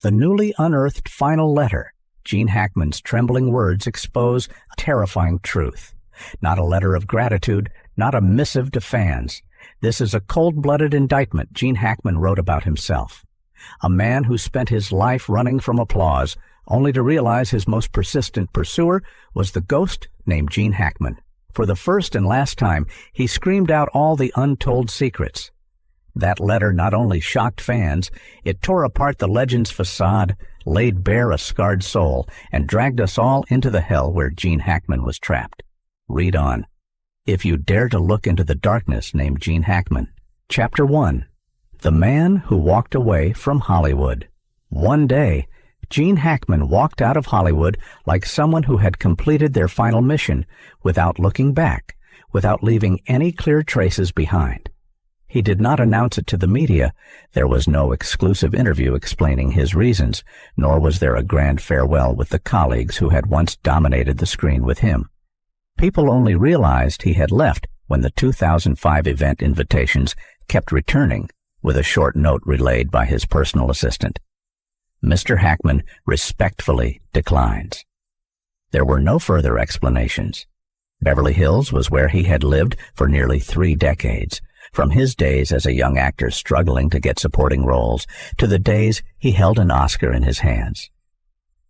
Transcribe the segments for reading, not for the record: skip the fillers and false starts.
The newly unearthed final letter. Jean Hackman's trembling words expose a terrifying truth. Not a letter of gratitude, not a missive to fans. This is a cold-blooded indictment Jean Hackman wrote about himself. A man who spent his life running from applause, only to realize his most persistent pursuer was the ghost named Jean Hackman. For the first and last time, he screamed out all the untold secrets. That letter not only shocked fans, it tore apart the legend's facade, laid bare a scarred soul, and dragged us all into the hell where Jean Hackman was trapped. Read on. If you dare to look into the darkness named Jean Hackman. Chapter 1. The Man Who Walked Away from Hollywood. One day, Jean Hackman walked out of Hollywood like someone who had completed their final mission, without looking back, without leaving any clear traces behind. He did not announce it to the media. There was no exclusive interview explaining his reasons, nor was there a grand farewell with the colleagues who had once dominated the screen with him. People only realized he had left when the 2005 event invitations kept returning, with a short note relayed by his personal assistant. Mr. Hackman respectfully declines. There were no further explanations. Beverly Hills was where he had lived for nearly 3 decades, from his days as a young actor struggling to get supporting roles to the days he held an Oscar in his hands.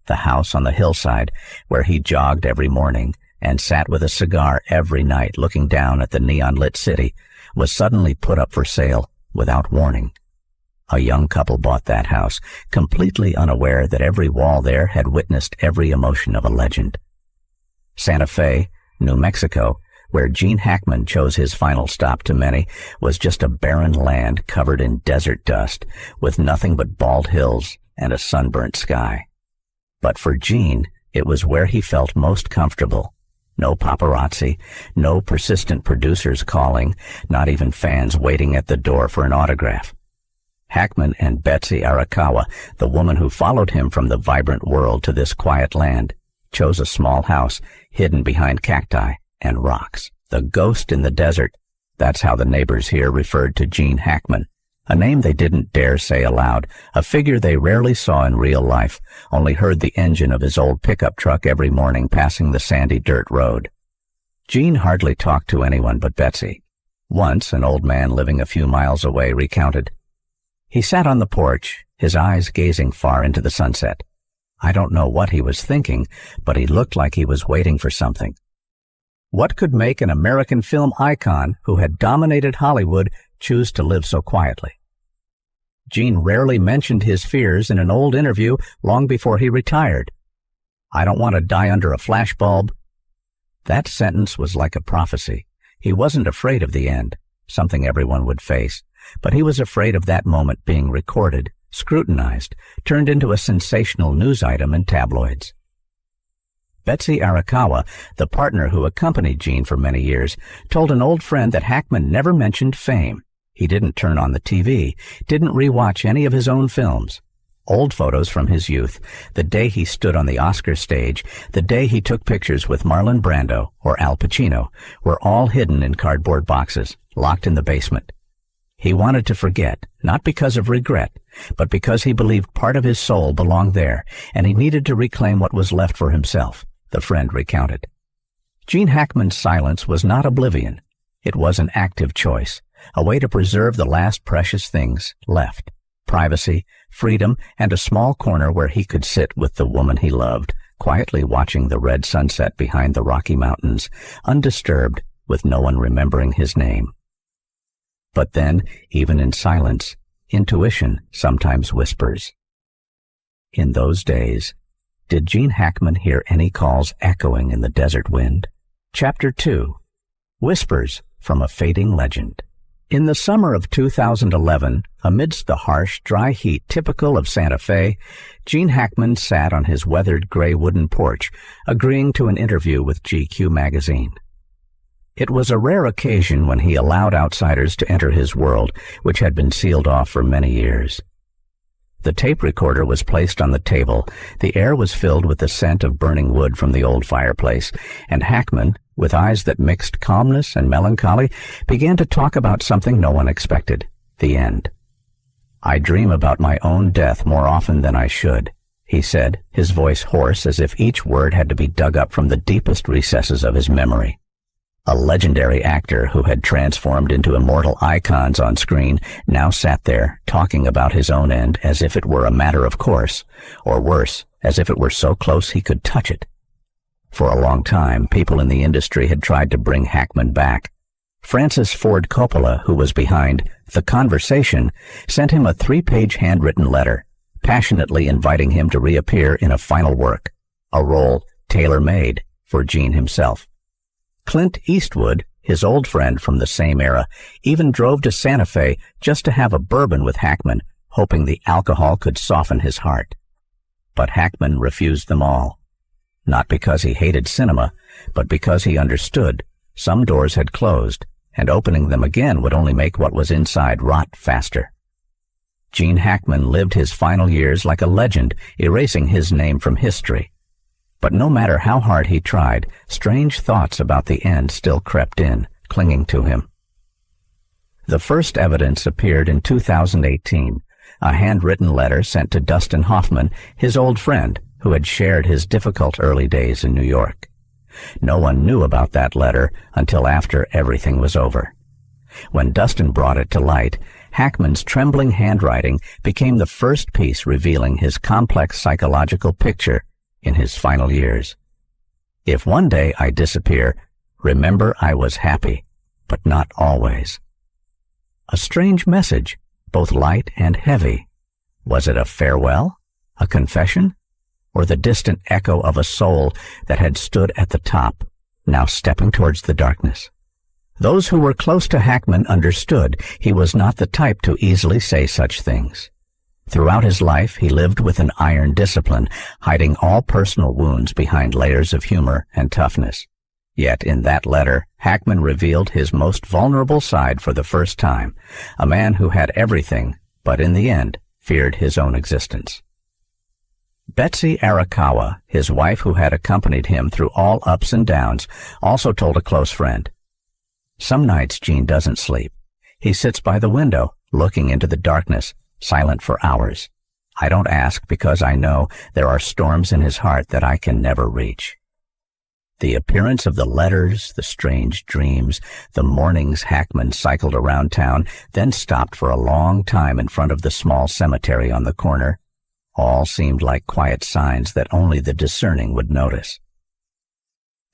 The house on the hillside where he jogged every morning and sat with a cigar every night looking down at the neon-lit city was suddenly put up for sale without warning. A young couple bought that house, completely unaware that every wall there had witnessed every emotion of a legend. Santa Fe, New Mexico, where Jean Hackman chose his final stop to many, was just a barren land covered in desert dust, with nothing but bald hills and a sunburnt sky. But for Jean, it was where he felt most comfortable. No paparazzi, no persistent producers calling, not even fans waiting at the door for an autograph. Hackman and Betsy Arakawa, the woman who followed him from the vibrant world to this quiet land, chose a small house hidden behind cacti and rocks. The ghost in the desert, that's how the neighbors here referred to Jean Hackman, a name they didn't dare say aloud, a figure they rarely saw in real life, only heard the engine of his old pickup truck every morning passing the sandy dirt road. Jean hardly talked to anyone but Betsy. Once, an old man living a few miles away recounted. He sat on the porch, his eyes gazing far into the sunset. I don't know what he was thinking, but he looked like he was waiting for something. What could make an American film icon who had dominated Hollywood choose to live so quietly? Jean rarely mentioned his fears in an old interview long before he retired. I don't want to die under a flashbulb. That sentence was like a prophecy. He wasn't afraid of the end, something everyone would face, but he was afraid of that moment being recorded, scrutinized, turned into a sensational news item in tabloids. Betsy Arakawa, the partner who accompanied Jean for many years, told an old friend that Hackman never mentioned fame. He didn't turn on the TV, didn't rewatch any of his own films. Old photos from his youth, the day he stood on the Oscar stage, the day he took pictures with Marlon Brando or Al Pacino, were all hidden in cardboard boxes, locked in the basement. He wanted to forget, not because of regret, but because he believed part of his soul belonged there, and he needed to reclaim what was left for himself, the friend recounted. Jean Hackman's silence was not oblivion. It was an active choice, a way to preserve the last precious things left: privacy, freedom, and a small corner where he could sit with the woman he loved, quietly watching the red sunset behind the Rocky Mountains, undisturbed, with no one remembering his name. But then, even in silence, intuition sometimes whispers. In those days, did Jean Hackman hear any calls echoing in the desert wind? Chapter 2. Whispers from a Fading Legend. In the summer of 2011, amidst the harsh, dry heat typical of Santa Fe, Jean Hackman sat on his weathered gray wooden porch, agreeing to an interview with GQ magazine. It was a rare occasion when he allowed outsiders to enter his world, which had been sealed off for many years. The tape recorder was placed on the table, the air was filled with the scent of burning wood from the old fireplace, and Hackman, with eyes that mixed calmness and melancholy, began to talk about something no one expected: the end. "I dream about my own death more often than I should," he said, his voice hoarse as if each word had to be dug up from the deepest recesses of his memory. A legendary actor who had transformed into immortal icons on screen now sat there talking about his own end as if it were a matter of course, or worse, as if it were so close he could touch it. For a long time, people in the industry had tried to bring Hackman back. Francis Ford Coppola, who was behind The Conversation, sent him a 3-page handwritten letter, passionately inviting him to reappear in a final work, a role tailor-made for Jean himself. Clint Eastwood, his old friend from the same era, even drove to Santa Fe just to have a bourbon with Hackman, hoping the alcohol could soften his heart. But Hackman refused them all. Not because he hated cinema, but because he understood some doors had closed, and opening them again would only make what was inside rot faster. Jean Hackman lived his final years like a legend, erasing his name from history. But no matter how hard he tried, strange thoughts about the end still crept in, clinging to him. The first evidence appeared in 2018, a handwritten letter sent to Dustin Hoffman, his old friend, who had shared his difficult early days in New York. No one knew about that letter until after everything was over. When Dustin brought it to light, Hackman's trembling handwriting became the first piece revealing his complex psychological picture in his final years. "If one day I disappear, remember I was happy, but not always." A strange message, both light and heavy. Was it a farewell, a confession, or the distant echo of a soul that had stood at the top, now stepping towards the darkness? Those who were close to Hackman understood he was not the type to easily say such things. Throughout his life, he lived with an iron discipline, hiding all personal wounds behind layers of humor and toughness. Yet in that letter, Hackman revealed his most vulnerable side for the first time, a man who had everything, but in the end, feared his own existence. Betsy Arakawa, his wife who had accompanied him through all ups and downs, also told a close friend, "Some nights Jean doesn't sleep. He sits by the window, looking into the darkness, silent for hours. I don't ask because I know there are storms in his heart that I can never reach." The appearance of the letters, the strange dreams, the mornings Hackman cycled around town, then stopped for a long time in front of the small cemetery on the corner, all seemed like quiet signs that only the discerning would notice.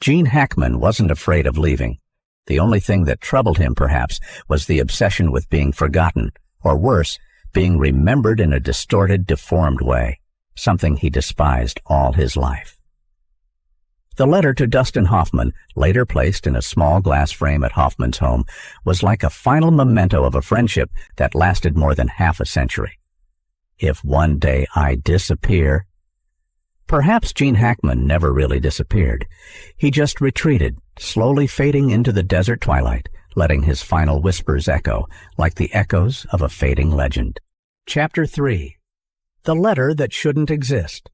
Jean Hackman wasn't afraid of leaving. The only thing that troubled him, perhaps, was the obsession with being forgotten, or worse, being remembered in a distorted, deformed way, something he despised all his life. The letter to Dustin Hoffman, later placed in a small glass frame at Hoffman's home, was like a final memento of a friendship that lasted more than half a century. "If one day I disappear..." Perhaps Jean Hackman never really disappeared. He just retreated, slowly fading into the desert twilight, letting his final whispers echo, like the echoes of a fading legend. Chapter 3. The Letter That Shouldn't Exist.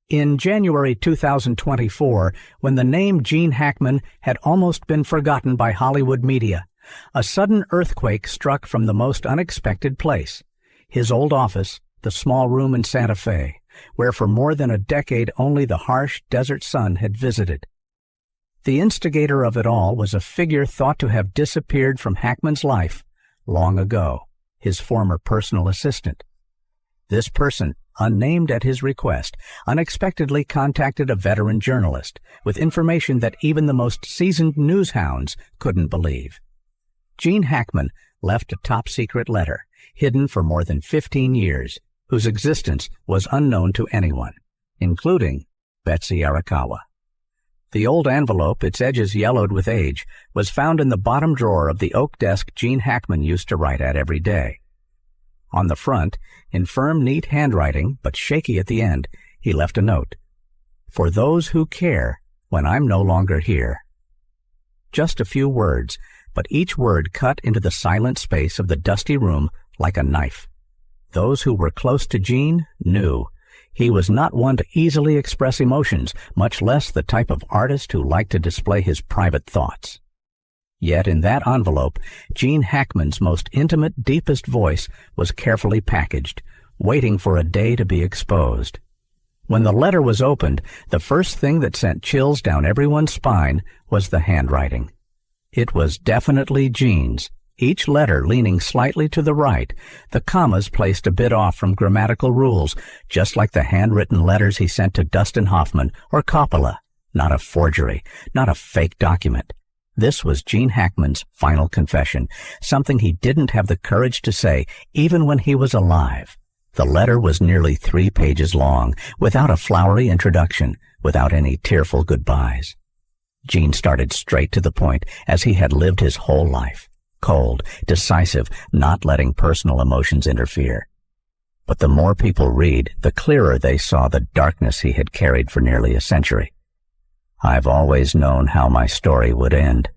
In January 2024, when the name Jean Hackman had almost been forgotten by Hollywood media, a sudden earthquake struck from the most unexpected place, his old office, the small room in Santa Fe, where for more than a decade only the harsh desert sun had visited. The instigator of it all was a figure thought to have disappeared from Hackman's life long ago, his former personal assistant. This person, unnamed at his request, unexpectedly contacted a veteran journalist with information that even the most seasoned newshounds couldn't believe. Jean Hackman left a top-secret letter, hidden for more than 15 years, whose existence was unknown to anyone, including Betsy Arakawa. The old envelope, its edges yellowed with age, was found in the bottom drawer of the oak desk Jean Hackman used to write at every day. On the front, in firm, neat handwriting, but shaky at the end, he left a note. "For those who care, when I'm no longer here." Just a few words, but each word cut into the silent space of the dusty room like a knife. Those who were close to Jean knew he was not one to easily express emotions, much less the type of artist who liked to display his private thoughts. Yet in that envelope, Jean Hackman's most intimate, deepest voice was carefully packaged, waiting for a day to be exposed. When the letter was opened, the first thing that sent chills down everyone's spine was the handwriting. It was definitely Jean's, each letter leaning slightly to the right, the commas placed a bit off from grammatical rules, just like the handwritten letters he sent to Dustin Hoffman or Coppola. Not a forgery, not a fake document. This was Jean Hackman's final confession, something he didn't have the courage to say even when he was alive. The letter was nearly 3 pages long, without a flowery introduction, without any tearful goodbyes. Jean started straight to the point, as he had lived his whole life. Cold, decisive, not letting personal emotions interfere. But the more people read, the clearer they saw the darkness he had carried for nearly a century. I've always known how my story would end.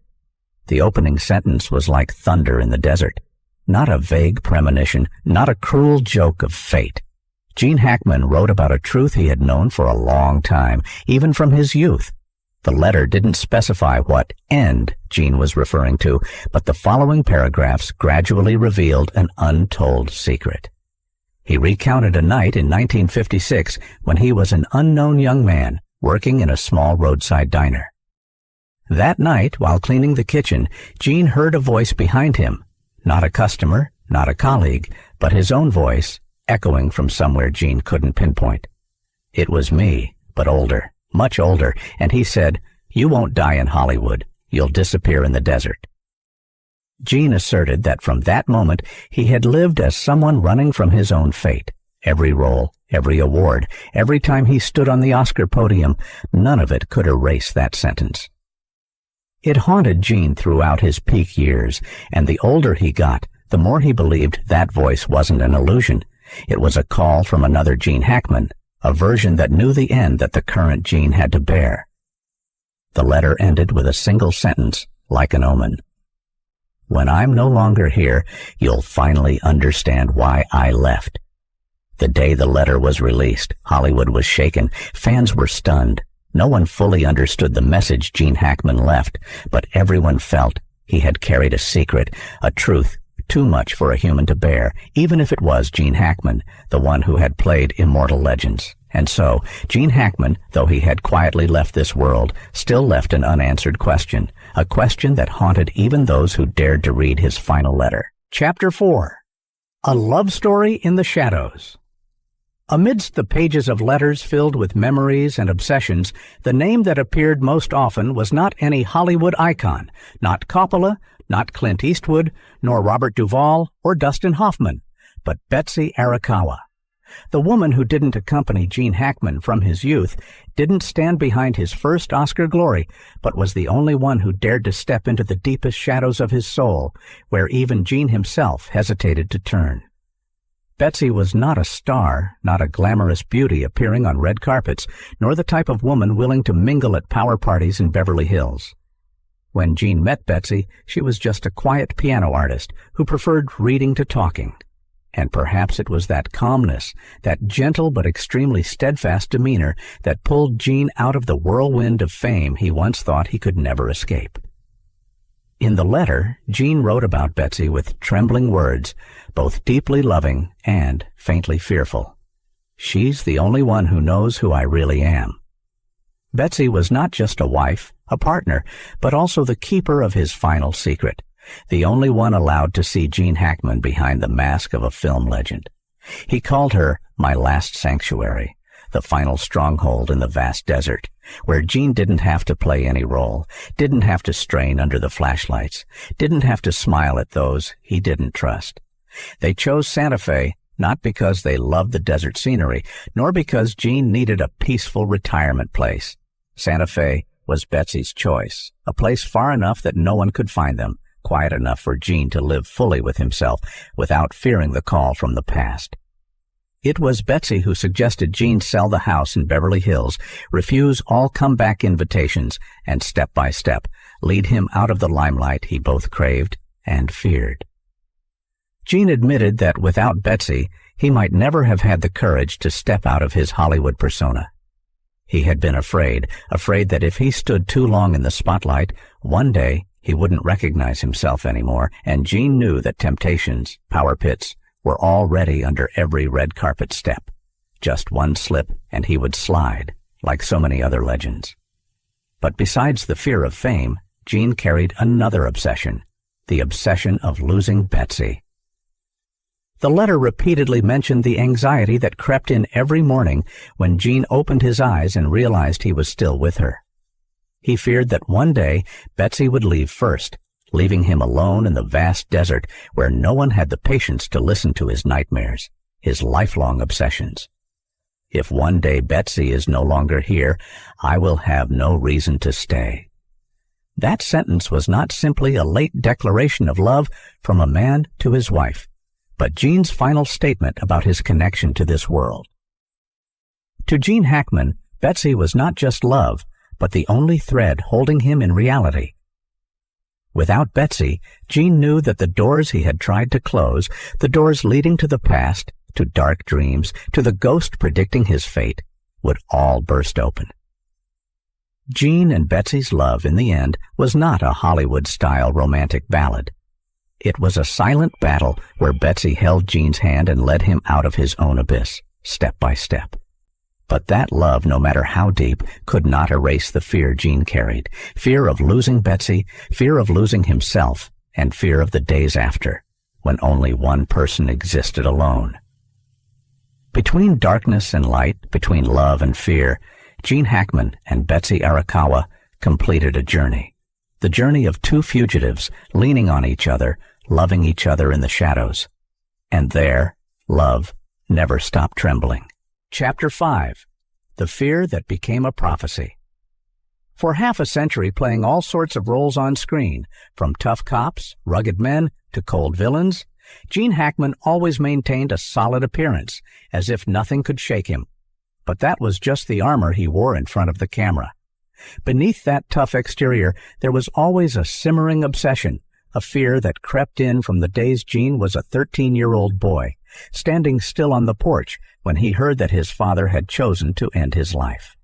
The opening sentence was like thunder in the desert. Not a vague premonition, not a cruel joke of fate. Jean Hackman wrote about a truth he had known for a long time, even from his youth. The letter didn't specify what end Jean was referring to, but the following paragraphs gradually revealed an untold secret. He recounted a night in 1956 when he was an unknown young man working in a small roadside diner. That night, while cleaning the kitchen, Jean heard a voice behind him, not a customer, not a colleague, but his own voice, echoing from somewhere Jean couldn't pinpoint. It was me, but older, much older, and he said, "You won't die in Hollywood. You'll disappear in the desert." Jean asserted that from that moment he had lived as someone running from his own fate. Every role, every award, every time he stood on the Oscar podium, none of it could erase that sentence. It haunted Jean throughout his peak years, and the older he got, the more he believed that voice wasn't an illusion. It was a call from another Jean Hackman, a version that knew the end that the current Jean had to bear. The letter ended with a single sentence, like an omen. "When I'm no longer here, you'll finally understand why I left." The day the letter was released, Hollywood was shaken. Fans were stunned. No one fully understood the message Jean Hackman left, but everyone felt he had carried a secret, a truth too much for a human to bear, even if it was Jean Hackman, the one who had played immortal legends. And so, Jean Hackman, though he had quietly left this world, still left an unanswered question, a question that haunted even those who dared to read his final letter. Chapter 4. A Love Story in the Shadows. Amidst the pages of letters filled with memories and obsessions, the name that appeared most often was not any Hollywood icon, not Coppola, not Clint Eastwood, nor Robert Duvall or Dustin Hoffman, but Betsy Arakawa. The woman who didn't accompany Jean Hackman from his youth, didn't stand behind his first Oscar glory, but was the only one who dared to step into the deepest shadows of his soul, where even Jean himself hesitated to turn. Betsy was not a star, not a glamorous beauty appearing on red carpets, nor the type of woman willing to mingle at power parties in Beverly Hills. When Jean met Betsy, she was just a quiet piano artist who preferred reading to talking. And perhaps it was that calmness, that gentle but extremely steadfast demeanor that pulled Jean out of the whirlwind of fame he once thought he could never escape. In the letter, Jean wrote about Betsy with trembling words, both deeply loving and faintly fearful. "She's the only one who knows who I really am." Betsy was not just a wife, a partner, but also the keeper of his final secret, the only one allowed to see Jean Hackman behind the mask of a film legend. He called her my last sanctuary, the final stronghold in the vast desert, where Jean didn't have to play any role, didn't have to strain under the flashlights, didn't have to smile at those he didn't trust. They chose Santa Fe not because they loved the desert scenery, nor because Jean needed a peaceful retirement place. Santa Fe was Betsy's choice, a place far enough that no one could find them, quiet enough for Jean to live fully with himself without fearing the call from the past. It was Betsy who suggested Jean sell the house in Beverly Hills, refuse all comeback invitations, and step by step lead him out of the limelight he both craved and feared. Jean admitted that without Betsy, he might never have had the courage to step out of his Hollywood persona. He had been afraid that if he stood too long in the spotlight, one day He wouldn't recognize himself anymore, and Jean knew that temptations, power pits, were already under every red carpet step. Just one slip and he would slide, like so many other legends. But besides the fear of fame, Jean carried another obsession, the obsession of losing Betsy. The letter repeatedly mentioned the anxiety that crept in every morning when Jean opened his eyes and realized he was still with her. He feared that one day Betsy would leave first, leaving him alone in the vast desert where no one had the patience to listen to his nightmares, his lifelong obsessions. If one day Betsy is no longer here, I will have no reason to stay. That sentence was not simply a late declaration of love from a man to his wife, but Jean's final statement about his connection to this world. To Jean Hackman, Betsy was not just love, but the only thread holding him in reality. Without Betsy, Jean knew that the doors he had tried to close, the doors leading to the past, to dark dreams, to the ghost predicting his fate, would all burst open. Jean and Betsy's love, in the end, was not a Hollywood-style romantic ballad. It was a silent battle where Betsy held Jean's hand and led him out of his own abyss, step by step. But that love, no matter how deep, could not erase the fear Jean carried, fear of losing Betsy, fear of losing himself, and fear of the days after, when only one person existed alone. Between darkness and light, between love and fear, Jean Hackman and Betsy Arakawa completed a journey. The journey of two fugitives leaning on each other, loving each other in the shadows. And there, love never stopped trembling. Chapter 5. The Fear That Became a Prophecy. For half a century playing all sorts of roles on screen, from tough cops, rugged men, to cold villains, Jean Hackman always maintained a solid appearance, as if nothing could shake him. But that was just the armor he wore in front of the camera. Beneath that tough exterior, there was always a simmering obsession, a fear that crept in from the days Jean was a 13-year-old boy, standing still on the porch when he heard that his father had chosen to end his life.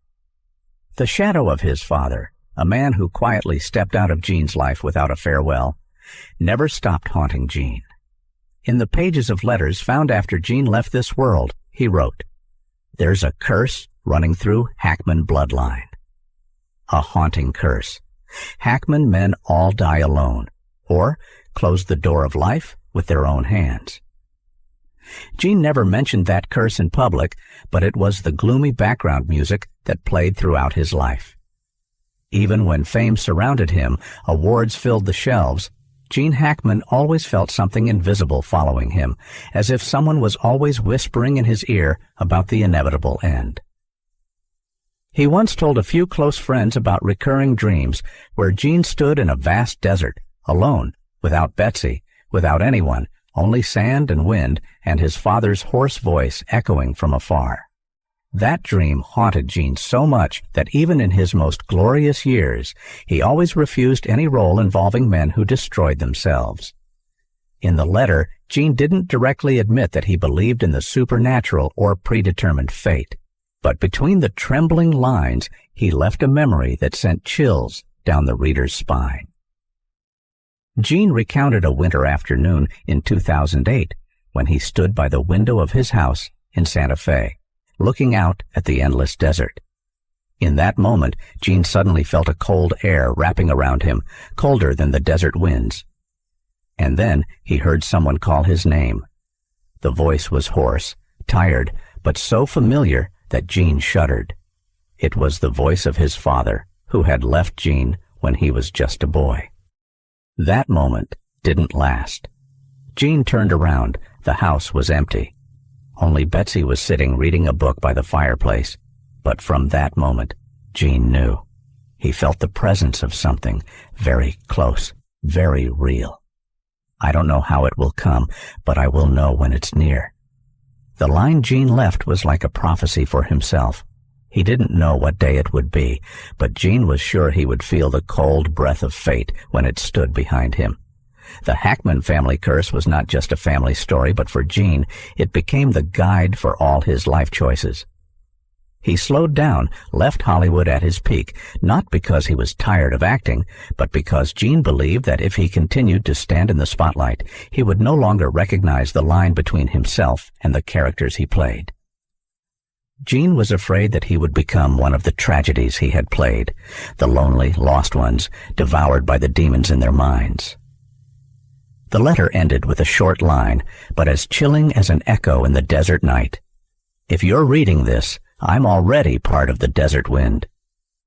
The shadow of his father, a man who quietly stepped out of Jean's life without a farewell, never stopped haunting Jean. In the pages of letters found after Jean left this world, he wrote, "There's a curse running through Hackman bloodline." A haunting curse. Hackman men all die alone, or close the door of life with their own hands. Jean never mentioned that curse in public, but it was the gloomy background music that played throughout his life. Even when fame surrounded him, awards filled the shelves, Jean Hackman always felt something invisible following him, as if someone was always whispering in his ear about the inevitable end. He once told a few close friends about recurring dreams where Jean stood in a vast desert, alone, without Betsy, without anyone, only sand and wind, and his father's hoarse voice echoing from afar. That dream haunted Jean so much that even in his most glorious years, he always refused any role involving men who destroyed themselves. In the letter, Jean didn't directly admit that he believed in the supernatural or predetermined fate, but between the trembling lines, he left a memory that sent chills down the reader's spine. Jean recounted a winter afternoon in 2008 when he stood by the window of his house in Santa Fe, looking out at the endless desert. In that moment, Jean suddenly felt a cold air wrapping around him, colder than the desert winds. And then he heard someone call his name. The voice was hoarse, tired, but so familiar that Jean shuddered. It was the voice of his father, who had left Jean when he was just a boy. That moment didn't last. Jean turned around. The house was empty. Only Betsy was sitting reading a book by the fireplace. But from that moment, Jean knew. He felt the presence of something very close, very real. I don't know how it will come, but I will know when it's near. The line Jean left was like a prophecy for himself. He didn't know what day it would be, but Jean was sure he would feel the cold breath of fate when it stood behind him. The Hackman family curse was not just a family story, but for Jean, it became the guide for all his life choices. He slowed down, left Hollywood at his peak, not because he was tired of acting, but because Jean believed that if he continued to stand in the spotlight, he would no longer recognize the line between himself and the characters he played. Jean was afraid that he would become one of the tragedies he had played, the lonely, lost ones, devoured by the demons in their minds. The letter ended with a short line, but as chilling as an echo in the desert night. If you're reading this, I'm already part of the desert wind.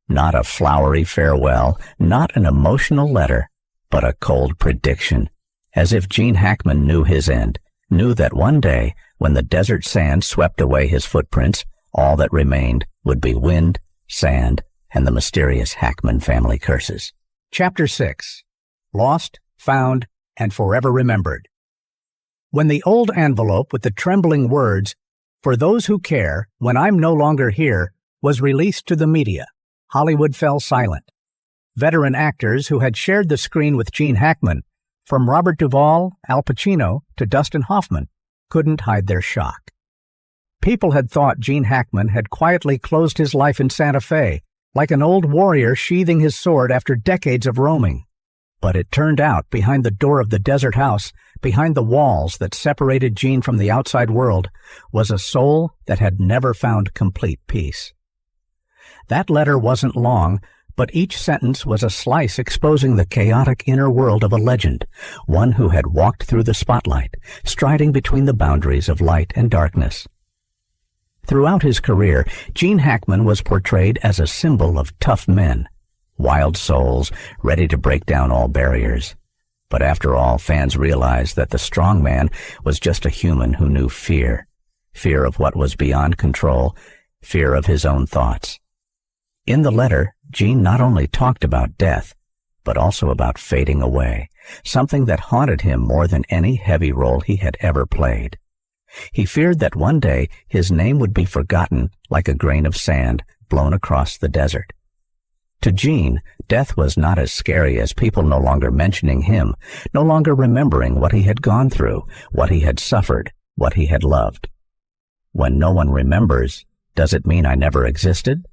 Not a flowery farewell, not an emotional letter, but a cold prediction, as if Jean Hackman knew his end, knew that one day, when the desert sand swept away his footprints, all that remained would be wind, sand, and the mysterious Hackman family curses. Chapter 6. Lost, Found, and Forever Remembered. When the old envelope with the trembling words, "For those who care, when I'm no longer here," was released to the media, Hollywood fell silent. Veteran actors who had shared the screen with Jean Hackman, from Robert Duvall, Al Pacino, to Dustin Hoffman, couldn't hide their shock. People had thought Jean Hackman had quietly closed his life in Santa Fe, like an old warrior sheathing his sword after decades of roaming. But it turned out, behind the door of the desert house, behind the walls that separated Jean from the outside world, was a soul that had never found complete peace. That letter wasn't long, but each sentence was a slice exposing the chaotic inner world of a legend, one who had walked through the spotlight, striding between the boundaries of light and darkness. Throughout his career, Jean Hackman was portrayed as a symbol of tough men, wild souls ready to break down all barriers. But after all, fans realized that the strong man was just a human who knew fear, fear of what was beyond control, fear of his own thoughts. In the letter, Jean not only talked about death, but also about fading away, something that haunted him more than any heavy role he had ever played. He feared that one day his name would be forgotten like a grain of sand blown across the desert. To Jean, death was not as scary as people no longer mentioning him, no longer remembering what he had gone through, what he had suffered, what he had loved. When no one remembers, does it mean I never existed?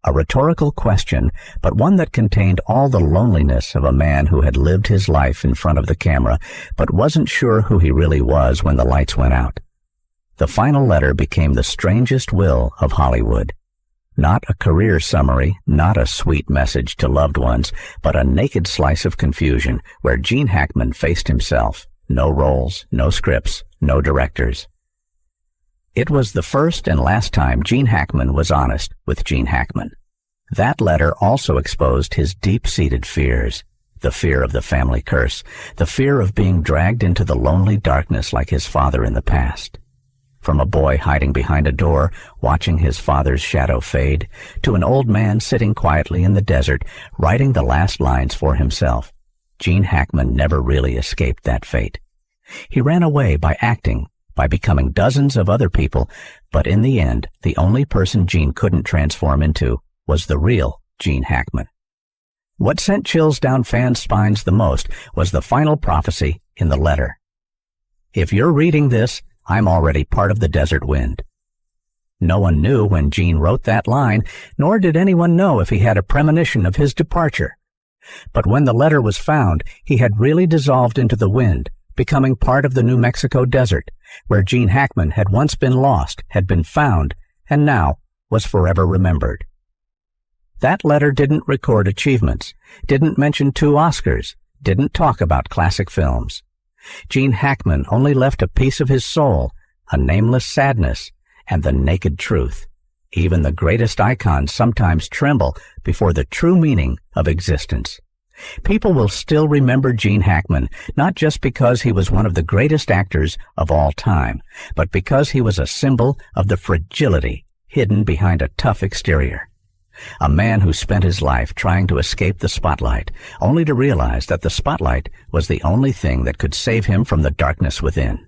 A rhetorical question, but one that contained all the loneliness of a man who had lived his life in front of the camera, but wasn't sure who he really was when the lights went out. The final letter became the strangest will of Hollywood. Not a career summary, not a sweet message to loved ones, but a naked slice of confusion where Jean Hackman faced himself. No roles, no scripts, no directors. It was the first and last time Jean Hackman was honest with Jean Hackman. That letter also exposed his deep-seated fears. The fear of the family curse, the fear of being dragged into the lonely darkness like his father in the past. From a boy hiding behind a door, watching his father's shadow fade, to an old man sitting quietly in the desert, writing the last lines for himself, Jean Hackman never really escaped that fate. He ran away by acting, by becoming dozens of other people, but in the end, the only person Jean couldn't transform into was the real Jean Hackman. What sent chills down fans' spines the most was the final prophecy in the letter. If you're reading this, I'm already part of the desert wind. No one knew when Jean wrote that line, nor did anyone know if he had a premonition of his departure. But when the letter was found, he had really dissolved into the wind, becoming part of the New Mexico desert, where Jean Hackman had once been lost, had been found, and now was forever remembered. That letter didn't record achievements, didn't mention 2 Oscars, didn't talk about classic films. Jean Hackman only left a piece of his soul, a nameless sadness, and the naked truth. Even the greatest icons sometimes tremble before the true meaning of existence. People will still remember Jean Hackman, not just because he was one of the greatest actors of all time, but because he was a symbol of the fragility hidden behind a tough exterior. A man who spent his life trying to escape the spotlight, only to realize that the spotlight was the only thing that could save him from the darkness within.